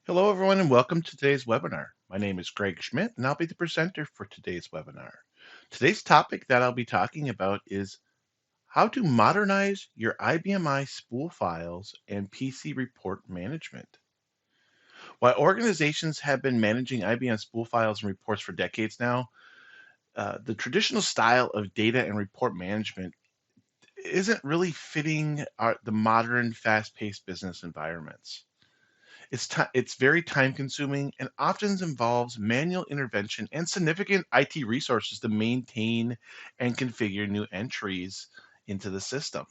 Hello, everyone, and welcome to today's webinar. My name is Greg Schmidt, and I'll be the presenter for today's webinar. Today's topic that I'll be talking about is how to modernize your IBM spool files and PC report management. While organizations have been managing IBM spool files and reports for decades now, the traditional style of data and report management isn't really fitting the modern, fast-paced business environments. It's very time consuming and often involves manual intervention and significant IT resources to maintain and configure new entries into the system.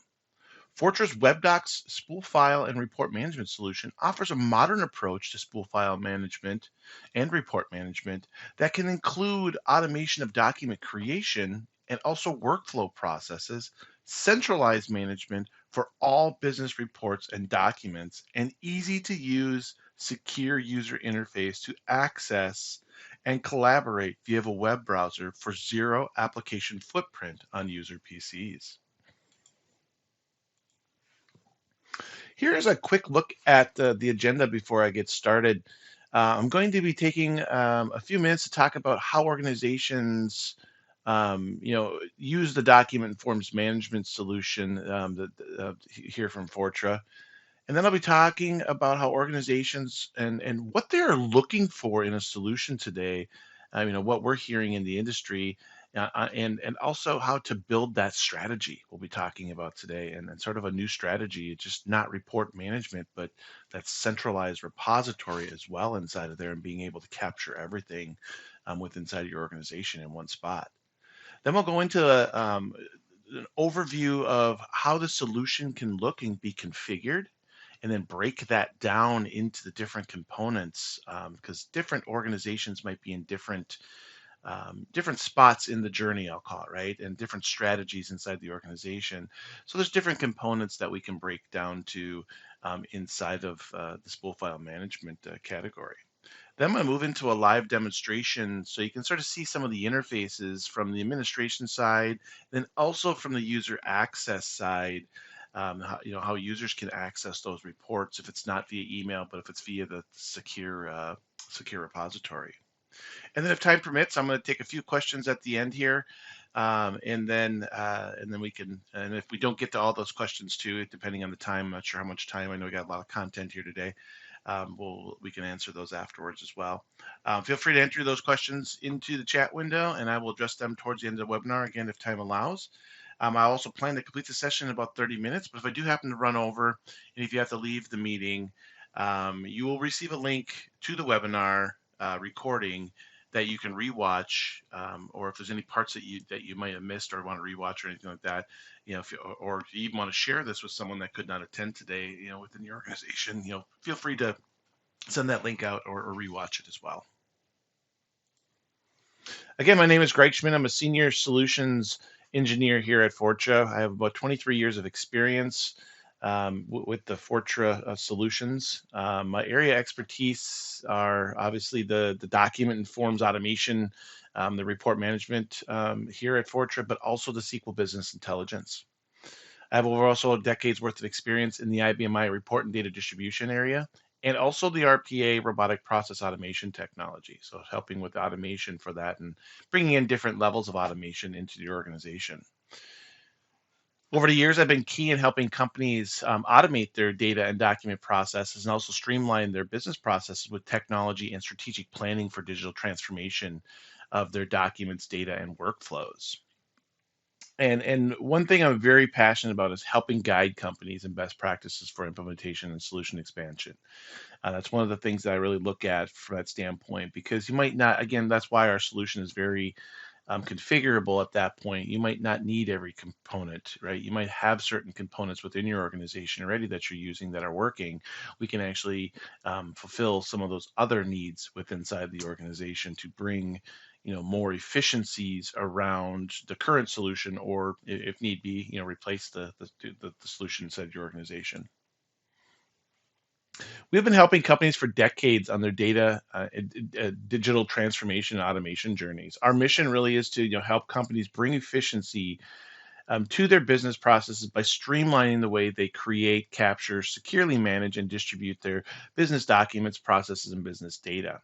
Fortra's Webdocs spool file and report management solution offers a modern approach to spool file management and report management that can include automation of document creation and also workflow processes, centralized management for all business reports and documents, and easy to use, secure user interface to access and collaborate via a web browser for zero application footprint on user PCs. Here's a quick look at the agenda before I get started. I'm going to be taking a few minutes to talk about how organizations, use the document forms management solution here from Fortra. And then I'll be talking about how organizations and what they're looking for in a solution today. What we're hearing in the industry, and also how to build that strategy. We'll be talking about today, and sort of a new strategy. It's just not report management, but that centralized repository as well inside of there, and being able to capture everything with inside your organization in one spot. Then we'll go into an overview of how the solution can look and be configured, and then break that down into the different components, because different organizations might be in different spots in the journey, I'll call it, right, and different strategies inside the organization. So there's different components that we can break down to inside of the spool file management category. Then I'm going to move into a live demonstration so you can sort of see some of the interfaces from the administration side, then also from the user access side, how users can access those reports if it's not via email, but if it's via the secure repository. And then if time permits, I'm going to take a few questions at the end here. And then we can, and if we don't get to all those questions too, depending on the time, I'm not sure how much time. I know we got a lot of content here today. We can answer those afterwards as well. Feel free to enter those questions into the chat window, and I will address them towards the end of the webinar again if time allows. I also plan to complete the session in about 30 minutes, but if I do happen to run over, and if you have to leave the meeting, you will receive a link to the webinar recording that you can rewatch, or if there's any parts that you might have missed or want to rewatch or anything like that, or if you even want to share this with someone that could not attend today, within your organization, feel free to send that link out or rewatch it as well. Again, my name is Greg Schmidt. I'm a senior solutions engineer here at Fortra. I have about 23 years of experience with the Fortra solutions. My area expertise are obviously the document and forms automation, the report management here at Fortra, but also the SQL Business Intelligence. I have over also a decade's worth of experience in the IBM report and data distribution area, and also the RPA, robotic process automation technology. So helping with automation for that and bringing in different levels of automation into the organization. Over the years, I've been key in helping companies automate their data and document processes and also streamline their business processes with technology and strategic planning for digital transformation of their documents, data, and workflows. And one thing I'm very passionate about is helping guide companies in best practices for implementation and solution expansion. That's one of the things that I really look at from that standpoint, because you might not, again, that's why our solution is very configurable at that point. You might not need every component, right? You might have certain components within your organization already that you're using that are working. We can actually fulfill some of those other needs within inside the organization to bring more efficiencies around the current solution, or if need be, replace the solution inside your organization. We've been helping companies for decades on their data digital transformation and automation journeys. Our mission really is to help companies bring efficiency to their business processes by streamlining the way they create, capture, securely manage, and distribute their business documents, processes, and business data.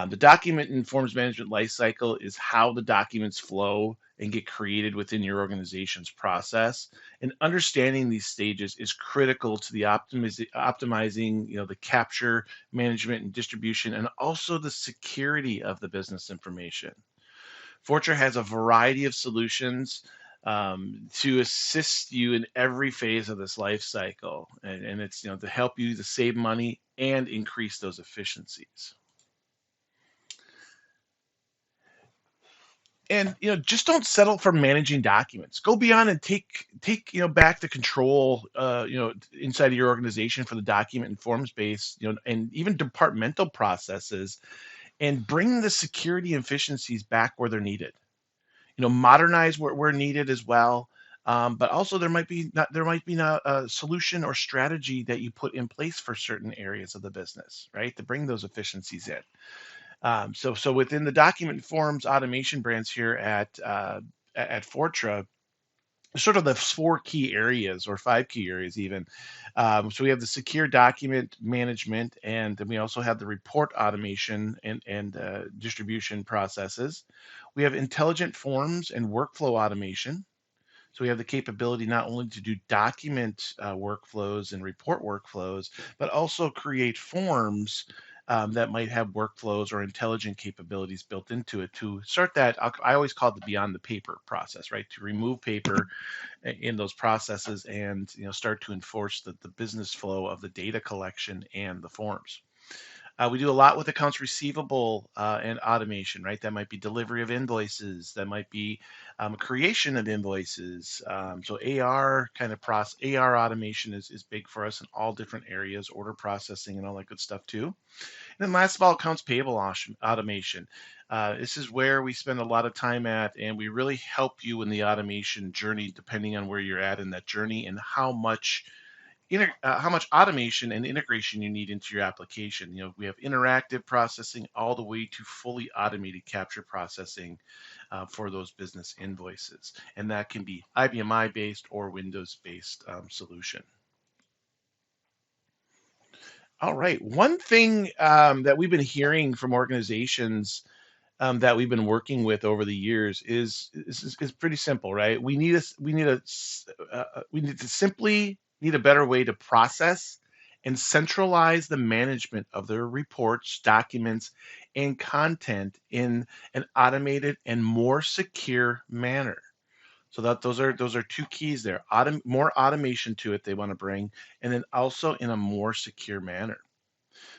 The document informs management lifecycle is how the documents flow and get created within your organization's process. And understanding these stages is critical to the optimizing, the capture, management, and distribution, and also the security of the business information. Fortra has a variety of solutions to assist you in every phase of this life cycle, and it's to help you to save money and increase those efficiencies. And just don't settle for managing documents. Go beyond and take back the control inside of your organization for the document and forms based and even departmental processes, and bring the security and efficiencies back where they're needed. Modernize where needed as well. But also there might be not a solution or strategy that you put in place for certain areas of the business, right, to bring those efficiencies in. So within the document forms automation brands here at Fortra, sort of the four key areas or five key areas even. So we have the secure document management, and then we also have the report automation and distribution processes. We have intelligent forms and workflow automation. So we have the capability not only to do document workflows and report workflows, but also create forms that might have workflows or intelligent capabilities built into it to start that. I always call it the beyond the paper process, right? To remove paper in those processes and start to enforce the business flow of the data collection and the forms. We do a lot with accounts receivable and automation, right? That might be delivery of invoices. That might be creation of invoices. So AR kind of AR automation is big for us in all different areas, order processing and all that good stuff too. And then last of all, accounts payable automation. This is where we spend a lot of time at, and we really help you in the automation journey, depending on where you're at in that journey and how much automation and integration you need into your application. We have interactive processing all the way to fully automated capture processing for those business invoices, and that can be IBM based or Windows based solution. All right, one thing that we've been hearing from organizations that we've been working with over the years is pretty simple, right? We need to simply need a better way to process and centralize the management of their reports, documents, and content in an automated and more secure manner. So those are two keys there. More automation to it they want to bring, and then also in a more secure manner.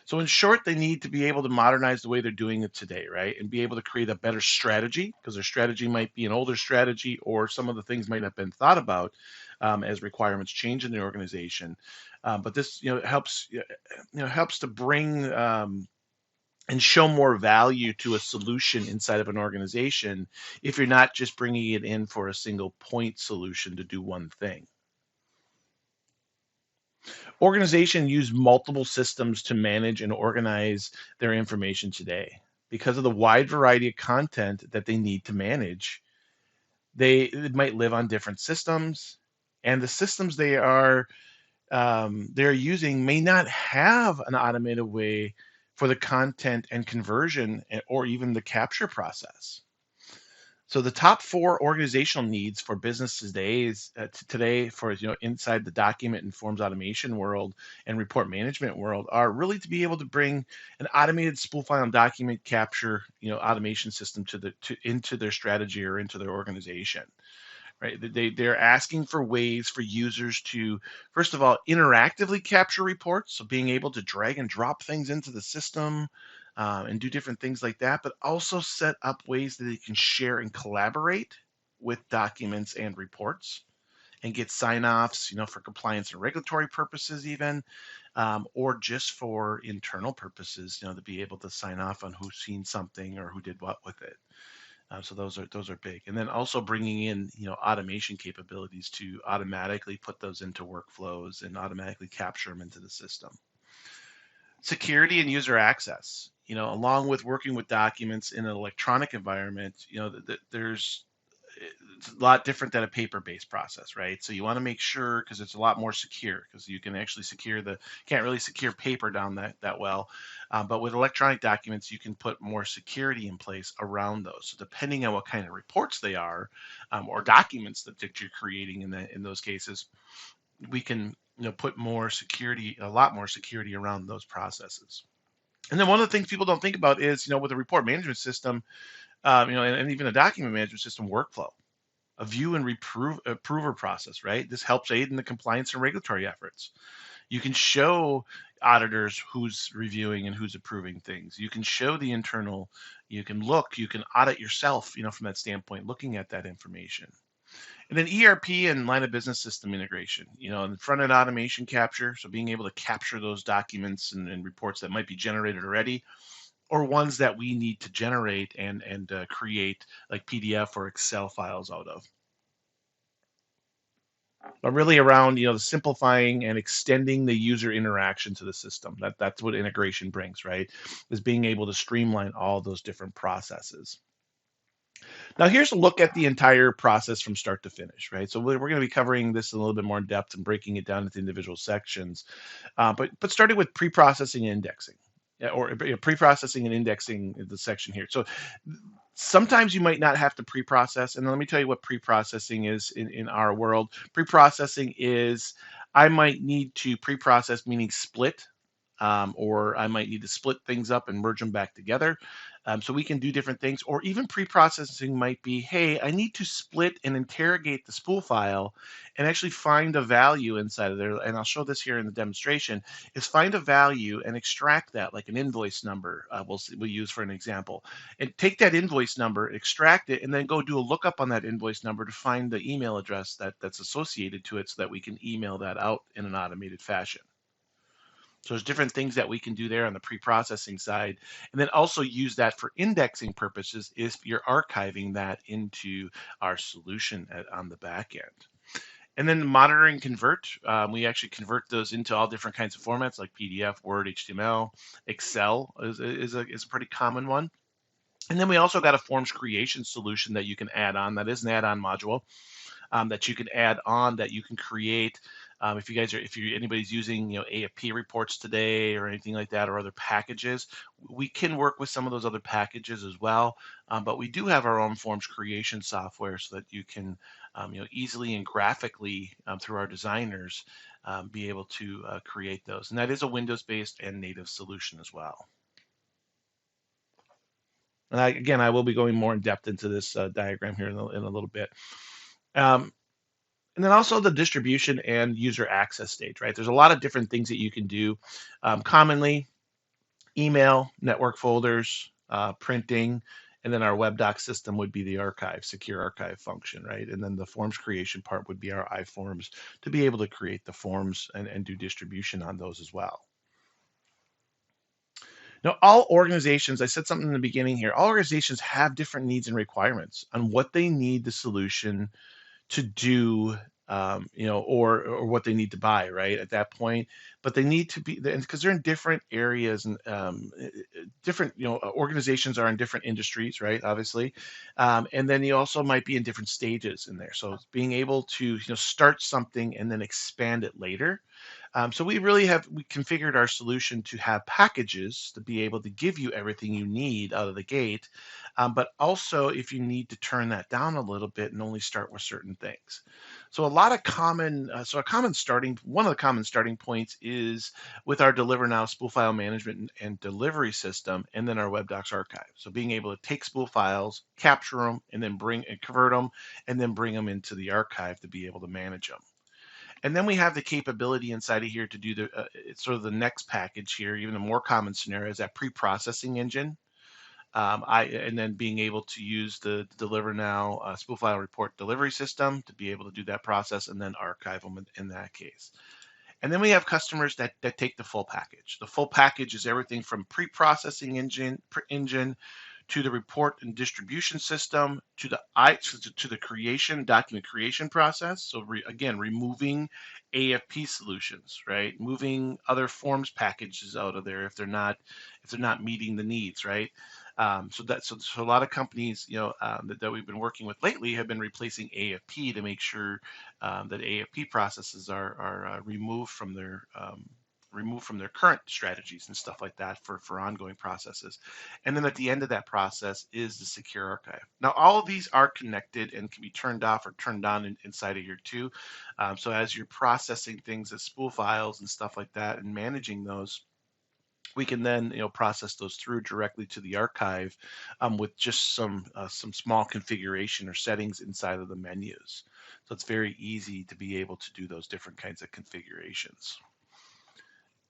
So in short, they need to be able to modernize the way they're doing it today, right? And be able to create a better strategy, because their strategy might be an older strategy, or some of the things might have been thought about as requirements change in the organization. But this, helps to bring and show more value to a solution inside of an organization if you're not just bringing it in for a single point solution to do one thing. Organizations use multiple systems to manage and organize their information today. Because of the wide variety of content that they need to manage, they might live on different systems, and the systems they're using may not have an automated way for the content and conversion or even the capture process. So the top four organizational needs for businesses today for inside the document and forms automation world and report management world are really to be able to bring an automated spool file and document capture automation system into their strategy or into their organization. Right? They're asking for ways for users to, first of all, interactively capture reports, so being able to drag and drop things into the system and do different things like that, but also set up ways that they can share and collaborate with documents and reports and get sign-offs, for compliance and regulatory purposes even, or just for internal purposes, to be able to sign off on who's seen something or who did what with it. So those are big, and then also bringing in automation capabilities to automatically put those into workflows and automatically capture them into the system. Security and user access, along with working with documents in an electronic environment, there's it's a lot different than a paper-based process, right? So you want to make sure because it's a lot more secure because you can actually secure can't really secure paper down that well, but with electronic documents you can put more security in place around those. So depending on what kind of reports they are, or documents that you're creating in those cases, we can put more security, a lot more security around those processes. And then one of the things people don't think about is, with a report management system, and even a document management system workflow, a view and approver process, right? This helps aid in the compliance and regulatory efforts. You can show auditors who's reviewing and who's approving things. You can show the internal, you can audit yourself, from that standpoint, looking at that information. And then ERP and line of business system integration, and front end automation capture. So being able to capture those documents and reports that might be generated already, or ones that we need to generate and create like PDF or Excel files out of. But really around, the simplifying and extending the user interaction to the system. That's what integration brings, right? Is being able to streamline all those different processes. Now here's a look at the entire process from start to finish, right? So we're going to be covering this a little bit more in depth and breaking it down into individual sections. But starting with pre-processing and indexing, or pre-processing and indexing is the section here. So sometimes you might not have to pre-process, and let me tell you what pre-processing is in our world. Pre-processing is I might need to pre-process, meaning split, or I might need to split things up and merge them back together. So we can do different things, or even pre-processing might be, hey, I need to split and interrogate the spool file and actually find a value inside of there. And I'll show this here in the demonstration, is find a value and extract that, like an invoice number, we'll use for an example, and take that invoice number, extract it, and then go do a lookup on that invoice number to find the email address that's associated to it so that we can email that out in an automated fashion. So there's different things that we can do there on the pre-processing side, and then also use that for indexing purposes if you're archiving that into our solution on the back end. And then monitoring convert, we actually convert those into all different kinds of formats like PDF, Word, HTML, Excel is a pretty common one. And then we also got a forms creation solution that you can add on. That is an add-on module that you can add on, that you can create. If anybody's using, AFP reports today or anything like that, or other packages, we can work with some of those other packages as well. But we do have our own forms creation software so that you can, easily and graphically through our designers be able to create those. And that is a Windows-based and native solution as well. And again, I will be going more in depth into this diagram here in a little bit. And then also the distribution and user access stage, right? There's a lot of different things that you can do. Commonly, email, network folders, printing, and then our Webdocs system would be the archive, secure archive function, right? And then the forms creation part would be our iForms to be able to create the forms and do distribution on those as well. Now, all organizations, I said something in the beginning here, all organizations have different needs and requirements on what they need the solution to do, or what they need to buy, right, at that point. But they need to be, because they're in different areas, and different, organizations are in different industries, right, obviously. And then you also might be in different stages in there. So being able to, start something and then expand it later. So we configured our solution to have packages to be able to give you everything you need out of the gate. But also if you need to turn that down a little bit and only start with certain things. So one of the common starting points is with our Deliver Now spool file management and delivery system, and then our Webdocs archive. So being able to take spool files, capture them, and then convert them, and then bring them into the archive to be able to manage them. And then we have the capability inside of here to do it's sort of the next package here, even a more common scenario is that pre-processing engine. And then being able to use the Deliver Now spool file report delivery system to be able to do that process and then archive them in that case. And then we have customers that take the full package. The full package is everything from pre-processing engine to the report and distribution system, to the to the creation document creation process. So again, removing AFP solutions, right? Moving other forms packages out of there if they're not meeting the needs, right? So a lot of companies, that we've been working with lately have been replacing AFP to make sure that AFP processes are removed from their current strategies and stuff like that for ongoing processes. And then at the end of that process is the secure archive. Now, all of these are connected and can be turned off or turned on inside of here too. So as you're processing things as spool files and stuff like that and managing those, we can then process those through directly to the archive with just some small configuration or settings inside of the menus. So it's very easy to be able to do those different kinds of configurations.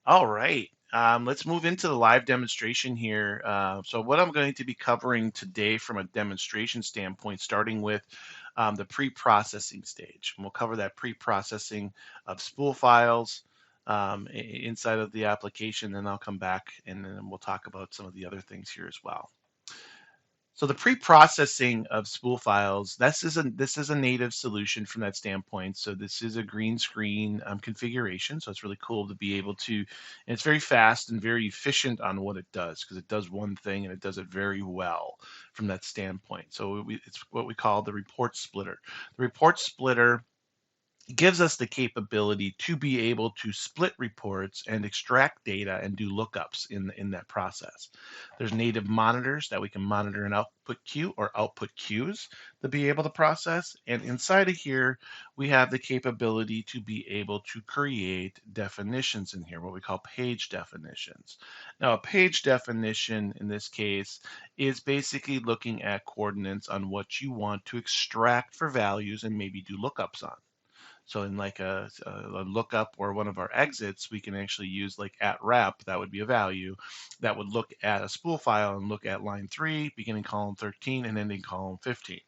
All right, let's move into the live demonstration here. So what I'm going to be covering today from a demonstration standpoint, starting with the pre-processing stage. And we'll cover that pre-processing of spool files inside of the application, and I'll come back and then we'll talk about some of the other things here as well. So the pre-processing of spool files, this is a native solution from that standpoint. So this is a green screen configuration. So it's really cool to be able to, and it's very fast and very efficient on what it does because it does one thing and it does it very well from that standpoint. So it's what we call the report splitter. The report splitter gives us the capability to be able to split reports and extract data and do lookups in that process. There's native monitors that we can monitor an output queue or output queues to be able to process. And inside of here, we have the capability to be able to create definitions in here, what we call page definitions. Now, a page definition in this case is basically looking at coordinates on what you want to extract for values and maybe do lookups on. So in like a lookup or one of our exits, we can actually use like at rep, that would be a value, that would look at a spool file and look at line 3, beginning column 13, and ending column 15.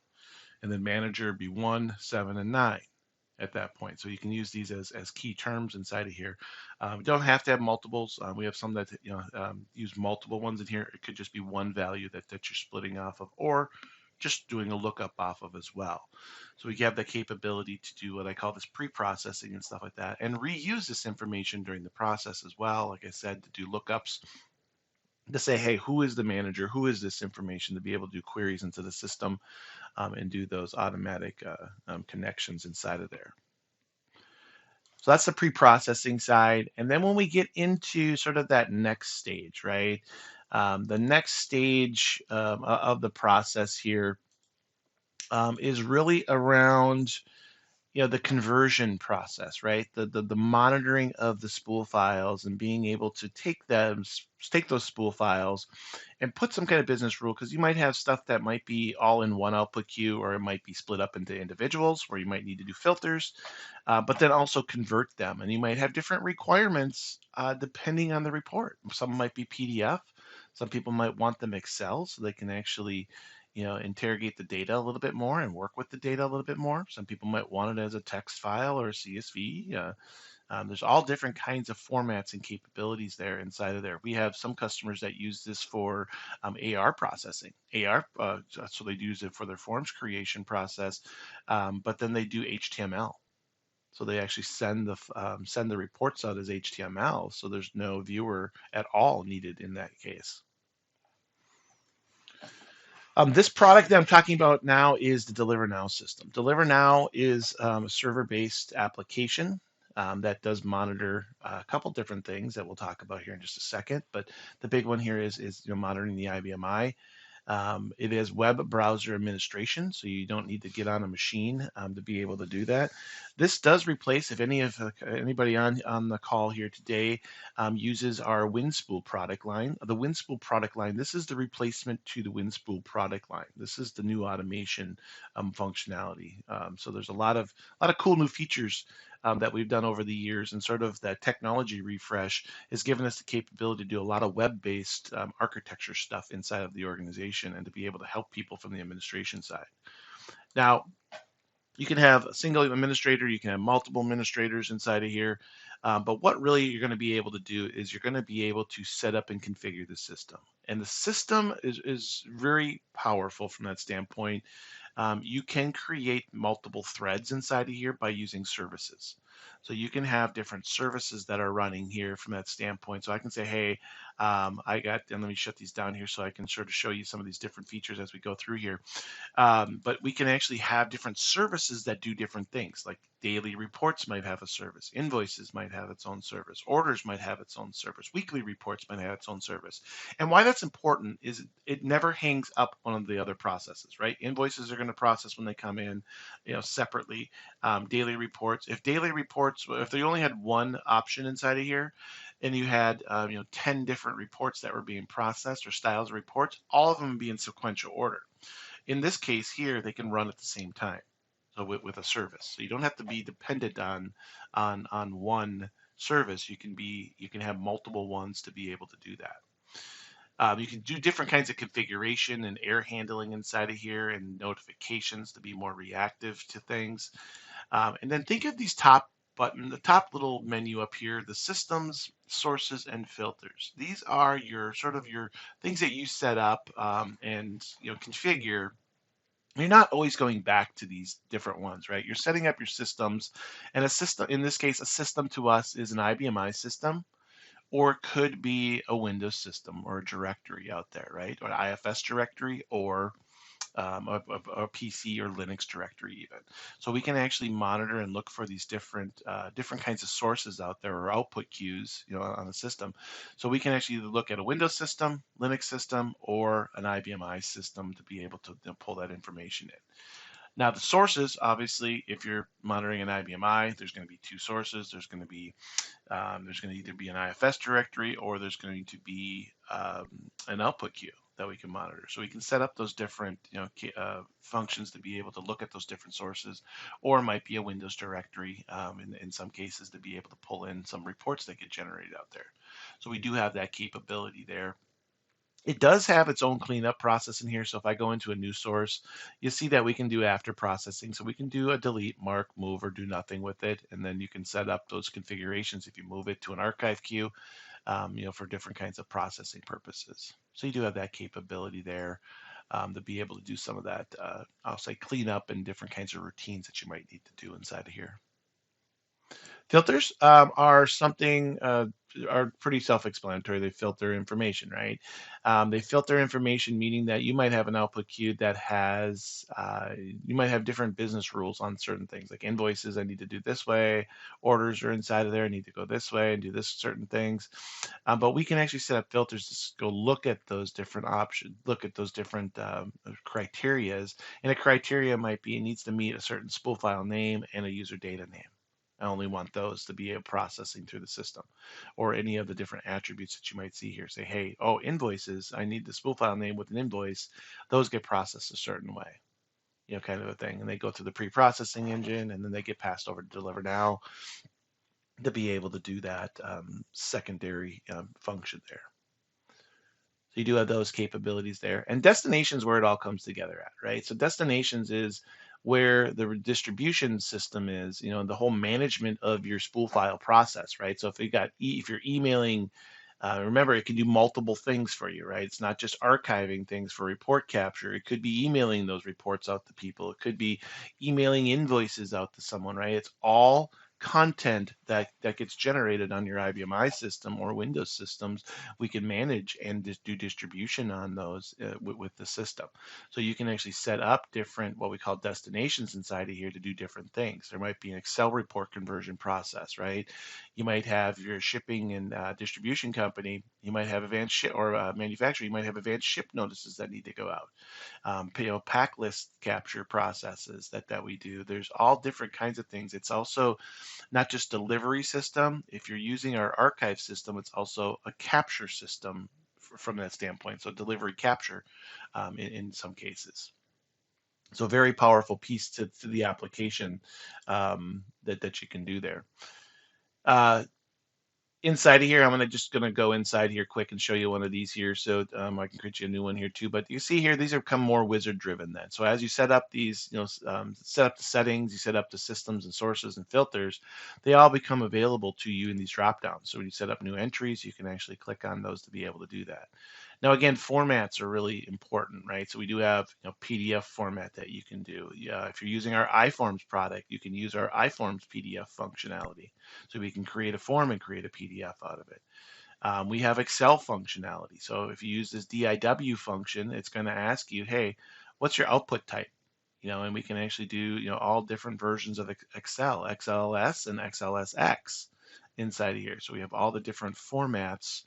And then manager would be 1, 7, and 9 at that point. So you can use these as key terms inside of here. You don't have to have multiples. We have some that use multiple ones in here. It could just be one value that you're splitting off of, or just doing a lookup off of as well. So we have the capability to do what I call this pre-processing and stuff like that, and reuse this information during the process as well. Like I said, to do lookups, to say, hey, who is the manager? Who is this information? To be able to do queries into the system and do those automatic connections inside of there. So that's the pre-processing side. And then when we get into sort of that next stage, right? The next stage of the process here is really around the conversion process, right? The monitoring of the spool files and being able to take those spool files and put some kind of business rule, because you might have stuff that might be all in one output queue, or it might be split up into individuals where you might need to do filters, but then also convert them. And you might have different requirements depending on the report. Some might be PDF. Some people might want them Excel so they can actually interrogate the data a little bit more and work with the data a little bit more. Some people might want it as a text file or a CSV. There's all different kinds of formats and capabilities there inside of there. We have some customers that use this for AR processing. So they use it for their forms creation process, but then they do HTML. So they actually send the reports out as HTML. So there's no viewer at all needed in that case. This product that I'm talking about now is the Deliver Now system. Deliver Now is a server-based application that does monitor a couple different things that we'll talk about here in just a second. But the big one here is monitoring the IBM I. It is web browser administration, so you don't need to get on a machine to be able to do that. This does replace, if anybody on the call here today uses our WinSpool product line. The WinSpool product line, this is the replacement to the WinSpool product line. This is the new automation functionality. So there's a lot of cool new features that we've done over the years, and sort of that technology refresh has given us the capability to do a lot of web-based architecture stuff inside of the organization and to be able to help people from the administration side. Now, you can have a single administrator, you can have multiple administrators inside of here, but what really you're going to be able to do is you're going to be able to set up and configure the system. And the system is very powerful from that standpoint. You can create multiple threads inside of here by using services. So you can have different services that are running here from that standpoint. So I can say, hey, and let me shut these down here so I can sort of show you some of these different features as we go through here. But we can actually have different services that do different things. Like daily reports might have a service, invoices might have its own service, orders might have its own service, weekly reports might have its own service. And why that's important is it never hangs up one of the other processes, right? Invoices are going to process when they come in, separately. Daily reports, if they only had one option inside of here, and you had 10 different reports that were being processed or styles of reports, all of them would be in sequential order. In this case here, they can run at the same time. So with a service, so you don't have to be dependent on one service. You can have multiple ones to be able to do that. You can do different kinds of configuration and error handling inside of here and notifications to be more reactive to things. And then think of these the top little menu up here, the systems, sources, and filters. These are your things that you set up and configure. You're not always going back to these different ones, right? You're setting up your systems, and a system, in this case, a system to us is an IBM system, or it could be a Windows system or a directory out there, right? Or an IFS directory, or a PC or Linux directory even. So we can actually monitor and look for these different kinds of sources out there, or output queues, on the system. So we can actually look at a Windows system, Linux system, or an IBM system to be able to pull that information in. Now the sources, obviously, if you're monitoring an IBM there's going to be two sources. There's going to either be an IFS directory, or there's going to be an output queue that we can monitor. So we can set up those different functions to be able to look at those different sources, or it might be a Windows directory in some cases to be able to pull in some reports that get generated out there. So we do have that capability there. It does have its own cleanup process in here. So if I go into a new source, you see that we can do after processing. So we can do a delete, mark, move, or do nothing with it. And then you can set up those configurations if you move it to an archive queue, for different kinds of processing purposes. So you do have that capability there to be able to do some of that, I'll say, cleanup and different kinds of routines that you might need to do inside of here. Filters are pretty self-explanatory. They filter information, right? They filter information, meaning that you might have an output queue that you might have different business rules on certain things, like invoices, I need to do this way. Orders are inside of there, I need to go this way and do this certain things. But we can actually set up filters to go look at those different options, look at those different criterias. And a criteria might be it needs to meet a certain spool file name and a user data name. I only want those to be processing through the system, or any of the different attributes that you might see here. Say, hey, invoices, I need the spool file name with an invoice. Those get processed a certain way, kind of a thing. And they go through the pre-processing engine, and then they get passed over to Deliver Now to be able to do that secondary function there. So you do have those capabilities there. And destinations where it all comes together at, right? So destinations is where the distribution system is, the whole management of your spool file process, right? So if you're emailing, remember, it can do multiple things for you, right? It's not just archiving things for report capture. It could be emailing those reports out to people. It could be emailing invoices out to someone, right? It's all content that gets generated on your IBM system or Windows systems. We can manage and just do distribution on those with the system. So you can actually set up different, what we call destinations inside of here to do different things. There might be an Excel report conversion process, right? You might have your shipping and distribution company. You might have advanced ship or manufacturer. You might have advanced ship notices that need to go out. Pack list capture processes that we do. There's all different kinds of things. It's also not just delivery system. If you're using our archive system, it's also a capture system from that standpoint. So delivery capture in some cases. So very powerful piece to the application that you can do there. Inside of here, I'm just gonna go inside here quick and show you one of these here. So I can create you a new one here too. But you see here, these have become more wizard driven then. So as you set up these, set up the settings, you set up the systems and sources and filters, they all become available to you in these drop downs. So when you set up new entries, you can actually click on those to be able to do that. Now, again, formats are really important, right? So we do have, PDF format that you can do. Yeah, if you're using our iForms product, you can use our iForms PDF functionality. So we can create a form and create a PDF out of it. We have Excel functionality. So if you use this DIW function, it's going to ask you, hey, what's your output type? And we can actually do, all different versions of Excel, XLS and XLSX inside of here. So we have all the different formats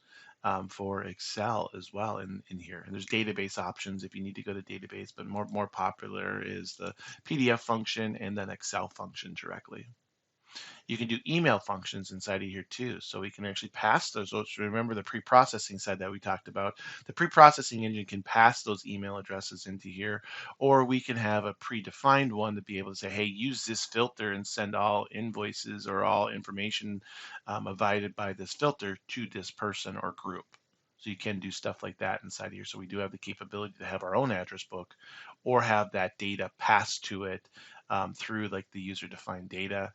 for Excel as well in here. And there's database options if you need to go to database, but more popular is the PDF function and then Excel function directly. You can do email functions inside of here too. So we can actually pass those. So remember the pre-processing side that we talked about. The pre-processing engine can pass those email addresses into here, or we can have a predefined one to be able to say, hey, use this filter and send all invoices or all information provided by this filter to this person or group. So you can do stuff like that inside of here. So we do have the capability to have our own address book or have that data passed to it through like the user defined data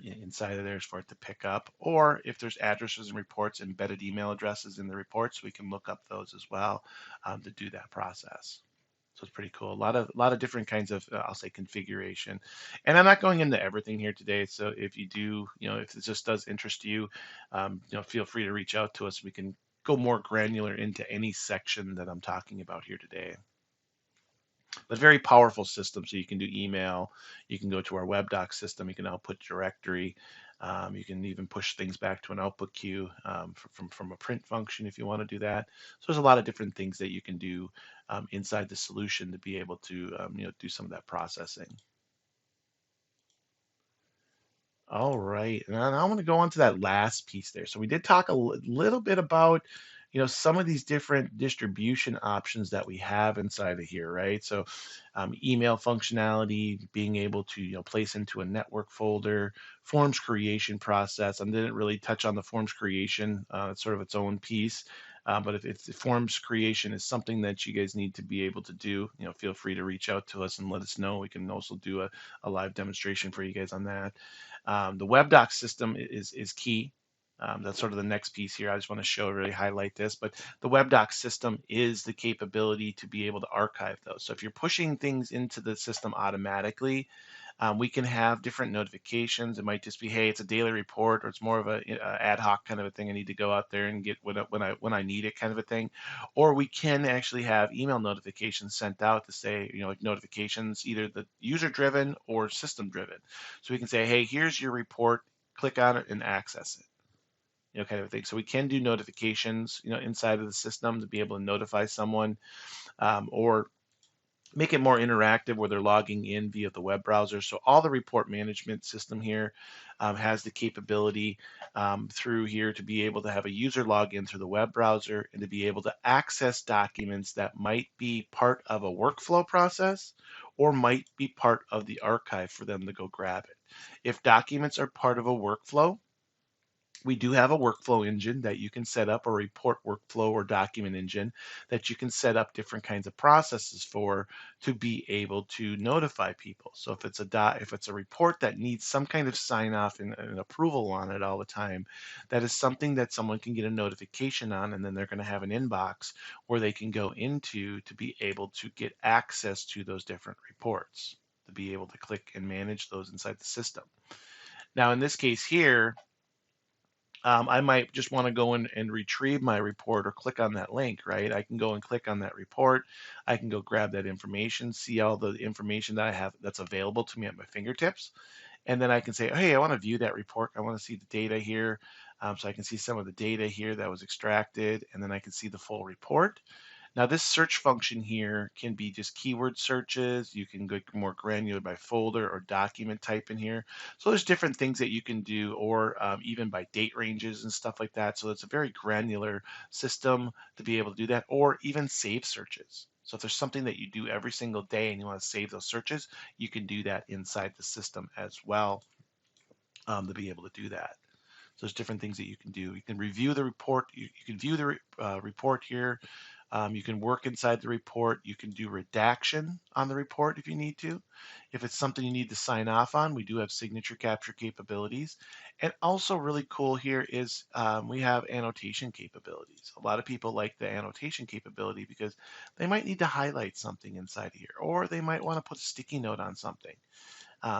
inside of there for it to pick up. Or if there's addresses and reports, embedded email addresses in the reports, we can look up those as well to do that process. So it's pretty cool. A lot of different kinds of I'll say configuration. And I'm not going into everything here today. So if you do, if this just does interest you, feel free to reach out to us. We can go more granular into any section that I'm talking about here today. But very powerful system. So you can do email, you can go to our Webdocs system, you can output directory, you can even push things back to an output queue from a print function if you want to do that. So there's a lot of different things that you can do inside the solution to be able to do some of that processing. All right, and I want to go on to that last piece there. So we did talk a little bit about, some of these different distribution options that we have inside of here, right? So, email functionality, being able to, place into a network folder, forms creation process. I didn't really touch on the forms creation. It's sort of its own piece. But if the forms creation is something that you guys need to be able to do, feel free to reach out to us and let us know. We can also do a live demonstration for you guys on that. The Webdocs system is key. That's sort of the next piece here. I just want to really highlight this, but the Webdocs system is the capability to be able to archive those. So if you're pushing things into the system automatically, we can have different notifications. It might just be, hey, it's a daily report, or it's more of a ad hoc kind of a thing. I need to go out there and get when I need it kind of a thing. Or we can actually have email notifications sent out to say, like notifications, either the user driven or system driven. So we can say, hey, here's your report. Click on it and access it. Kind of a thing. So we can do notifications, inside of the system to be able to notify someone, or make it more interactive where they're logging in via the web browser. So all the report management system here has the capability through here to be able to have a user log in through the web browser and to be able to access documents that might be part of a workflow process or might be part of the archive for them to go grab it. If documents are part of a workflow, we do have a workflow engine that you can set up, a report workflow or document engine that you can set up different kinds of processes for to be able to notify people. So if it's a report that needs some kind of sign off and approval on it all the time, that is something that someone can get a notification on, and then they're going to have an inbox where they can go into to be able to get access to those different reports, to be able to click and manage those inside the system. Now, in this case here, I might just want to go in and retrieve my report or click on that link, right? I can go and click on that report. I can go grab that information, see all the information that I have that's available to me at my fingertips. And then I can say, hey, I want to view that report. I want to see the data here. So I can see some of the data here that was extracted, and then I can see the full report. Now this search function here can be just keyword searches. You can go more granular by folder or document type in here. So there's different things that you can do, or even by date ranges and stuff like that. So it's a very granular system to be able to do that, or even save searches. So if there's something that you do every single day and you want to save those searches, you can do that inside the system as well to be able to do that. So there's different things that you can do. You can review the report. You can view the report here. You can work inside the report. You can do redaction on the report if you need to. If it's something you need to sign off on, we do have signature capture capabilities. And also really cool here is we have annotation capabilities. A lot of people like the annotation capability because they might need to highlight something inside here, or they might want to put a sticky note on something.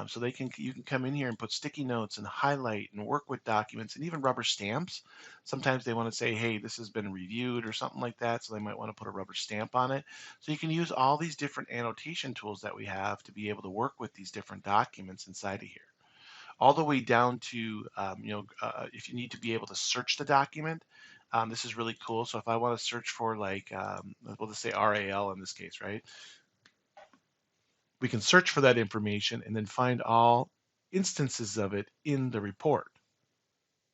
So you can come in here and put sticky notes and highlight and work with documents and even rubber stamps. Sometimes they want to say, hey, this has been reviewed or something like that. So they might want to put a rubber stamp on it. So you can use all these different annotation tools that we have to be able to work with these different documents inside of here. All the way down to, if you need to be able to search the document, this is really cool. So if I want to search for like, we'll just say RAL in this case, right? We can search for that information and then find all instances of it in the report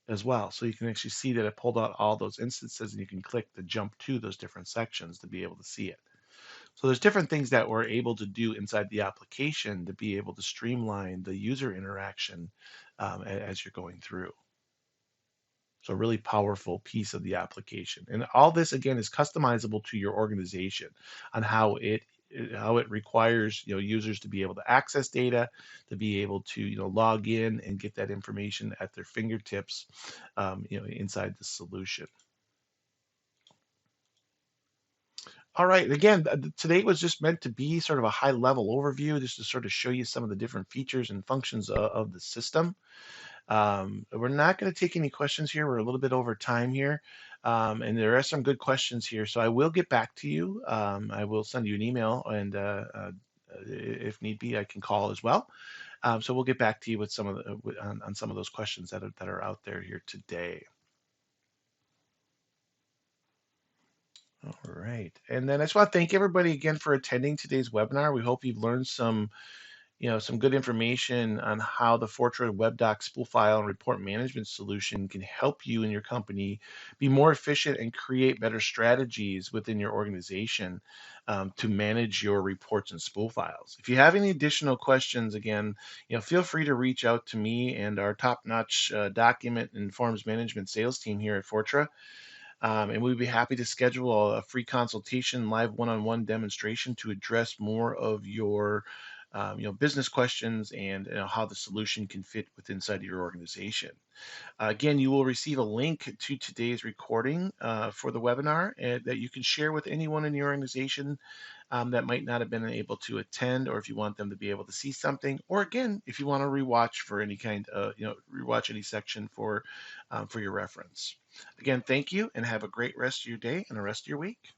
as well. So you can actually see that it pulled out all those instances and you can click to jump to those different sections to be able to see it. So there's different things that we're able to do inside the application to be able to streamline the user interaction as you're going through. So a really powerful piece of the application. And all this again is customizable to your organization on how it requires users to be able to access data, to be able to log in and get that information at their fingertips, inside the solution. All right. Again, today was just meant to be sort of a high level overview, just to sort of show you some of the different features and functions of the system. We're not going to take any questions here. We're a little bit over time here. And there are some good questions here. So I will get back to you. I will send you an email, and if need be, I can call as well. So we'll get back to you with some of on some of those questions that are out there here today. All right. And then I just want to thank everybody again for attending today's webinar. We hope you've learned some good information on how the Fortra Webdocs spool file and report management solution can help you and your company be more efficient and create better strategies within your organization to manage your reports and spool files. If you have any additional questions, again, feel free to reach out to me and our top-notch document and forms management sales team here at Fortra. And we'd be happy to schedule a free consultation, live one-on-one demonstration to address more of your business questions and how the solution can fit within inside of your organization. Again, you will receive a link to today's recording for the webinar that you can share with anyone in your organization that might not have been able to attend, or if you want them to be able to see something, or again, if you want to rewatch for any kind of, rewatch any section for your reference. Again, thank you and have a great rest of your day and the rest of your week.